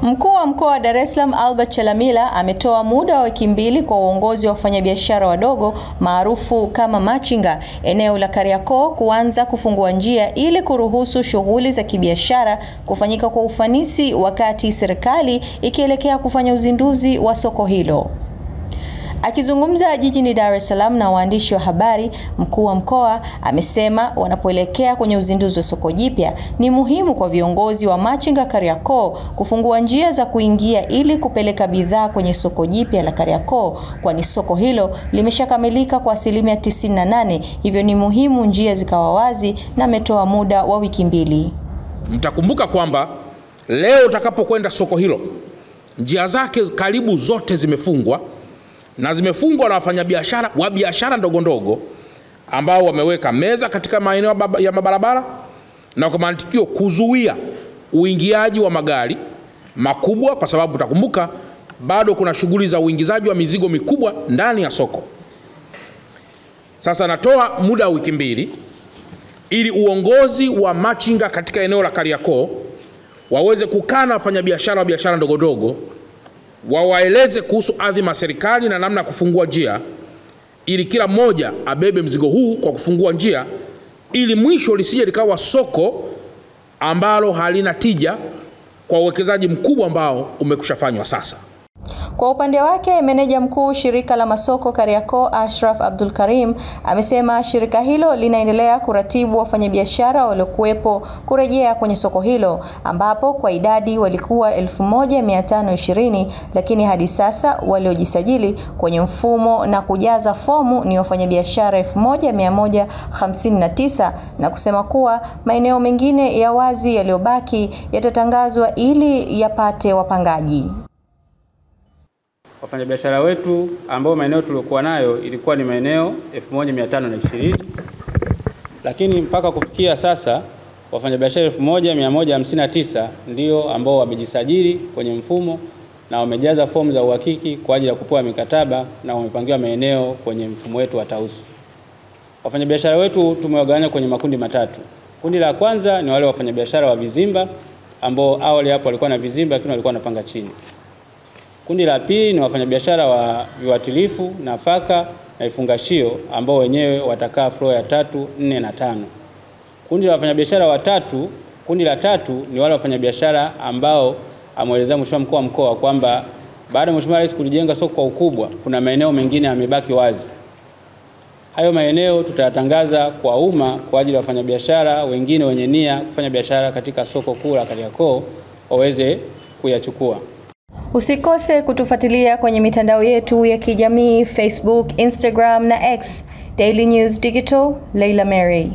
Mkuu wa mkoa wa Dar es Salaam Albert Chalamila ametoa muda wa wiki 2 kwa uongozi wa wafanyabiashara wadogo maarufu kama machinga eneo la Kariakoo kuanza kufungua njia ili kuruhusu shughuli za kibiashara kufanyika kwa ufanisi wakati serikali ikielekea kufanya uzinduzi wa soko hilo. Akizungumza jijini Dar es Salaam na waandishi wa habari, mkuu wa mkoa amesema wanapoelekea kwenye uzinduzi wa soko jipya ni muhimu kwa viongozi wa machinga Kariakoo kufungua njia za kuingia ili kupeleka bidhaa kwenye soko jipya la Kariakoo, kwani soko hilo limeshakamilika kwa 98%, hivyo ni muhimu njia zikawa wazi, na ametoa muda wa wiki 2. Mtakumbuka kwamba leo utakapokwenda soko hilo njia zake karibu zote zimefungwa, na zimefungwa na wafanyabiashara wa biashara ndogo ndogo ambao wameweka meza katika maeneo ya mabarabara na kwa mantikio kuzuia uingiaji wa magari makubwa, kwa sababu utakumbuka bado kuna shughuli za uingizaji wa mizigo mikubwa ndani ya soko. Sasa natoa muda wa wiki 2 ili uongozi wa machinga katika eneo la Kariakoo waweze kukaa na wafanyabiashara wa biashara ndogo ndogo, wawaeleze kuhusu adhima serikali na namna kufungua njia, ili kila mmoja abebe mzigo huu kwa kufungua njia, ili mwisho lisije likawa soko ambalo halina tija kwa uwekezaji mkubwa ambao umekushafanywa sasa. Kwa upande wake, meneja mkuu shirika la masoko Kariakoo Ashraf Abdul Karim amesema shirika hilo linaendelea kuratibu wafanyabiashara waliokuwepo kurejea kwenye soko hilo, ambapo kwa idadi walikuwa 1520, lakini hadi sasa waliojisajili kwenye mfumo na kujaza fomu ni wafanyabiashara 1159, na kusema kuwa maeneo mengine ya wazi yaliyobaki yatatangazwa ili yapate wapangaji. Wafanyabiashara wetu ambao maeneo tuliokuwa nayo ilikuwa ni maeneo 1520, lakini mpaka kufikia sasa wafanyabiashara 1159 ndio ambao wamejisajili kwenye mfumo na wamejaza fomu za uhakiki kwa ajili ya kupewa mikataba na wamepangiwa maeneo kwenye mfumo wetu wa Tausi. Wafanyabiashara wetu tumewagawanya kwenye makundi matatu. Kundi la kwanza ni wale wafanyabiashara wa vizimba ambao awali hapo walikuwa na vizimba lakini walikuwa wanapanga chini. Kundi la pili ni wafanyabiashara wa viuatilifu, nafaka na ifungashio ambao wenyewe watakaa floor ya 3, 4 na 5. Kundi la wafanyabiashara watatu, kundi la tatu ni wale wafanyabiashara ambao ameelezea Mheshimiwa mkuu wa mkoa kwamba baada ya Mheshimiwa Rais kulijenga soko kwa ukubwa, kuna maeneo mengine yamebaki wazi. Hayo maeneo tutayatangaza kwa umma kwa ajili ya wafanyabiashara wengine wenye nia kufanya biashara katika soko kuu la Kariakoo waweze kuyachukua. Usikose kutufuatilia kwenye mitandao yetu ya kijamii Facebook, Instagram na X. Daily News Digital, Leila Mary.